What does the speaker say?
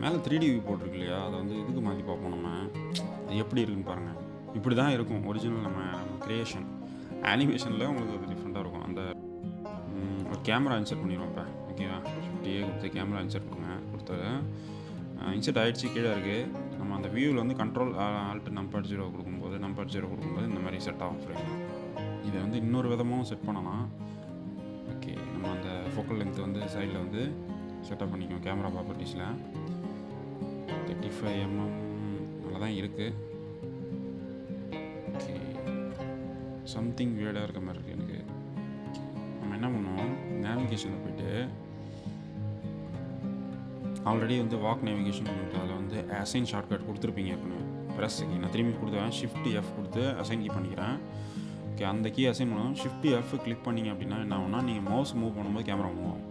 மேலே 3D view போட்டிருக்கு இல்லையா, அதை வந்து இதுக்கு மாற்றி பார்ப்போம் நம்ம. அது எப்படி இருக்குன்னு பாருங்கள். இப்படி தான் இருக்கும் ஒரிஜினல் நம்ம க்ரியேஷன். அனிமேஷனில் உங்களுக்கு அது டிஃப்ரெண்ட்டாக இருக்கும். அந்த ஒரு கேமரா இன்சர்ட் பண்ணிடுவோம் இப்போ. ஓகேவா, 50A கொடுத்து கேமரா இன்சர்ட் கொடுத்தது இன்சர்ட் ஆகிடுச்சு, கீழே இருக்குது. நம்ம அந்த வியூவில் வந்து கண்ட்ரோல் ஆல்ட் நம்பர் 0 கொடுக்கும்போது இந்த மாதிரி செட் ஆகும் ஃப்ரேம். இதை வந்து இன்னொரு விதமாகவும் செட் பண்ணலாம். ஓகே, நம்ம அந்த ஃபோக்கல் லென்த் வந்து சைடில் வந்து செட்டப் பண்ணிக்குவோம் கேமரா ப்ராப்பர்ட்டிஸில். 35mm நல்லா தான் இருக்குது. ஓகே, சம்திங் வியர்டாக இருக்க மாதிரி இருக்குது எனக்கு. நம்ம என்ன பண்ணுவோம், நேவிகேஷனில் போய்ட்டு ஆல்ரெடி வந்து வாக் நேவிகேஷன் அதில் வந்து அசைன் ஷார்ட்கட் கொடுத்துருப்பீங்க ஏற்கனவே. ப்ரெஸ்ஸுக்கு நான் திரும்பி கொடுத்தேன், Shift F கொடுத்து அசைன் கீ பண்ணிக்கிறேன். ஓகே, அந்த கீ அசைன் பண்ணுவோம். Shift F கிளிக் பண்ணிங்க அப்படின்னா என்ன ஆகும்னா, நீங்கள் மவுஸ் மூவ் பண்ணும்போது கேமரா மூவ் ஆகும்.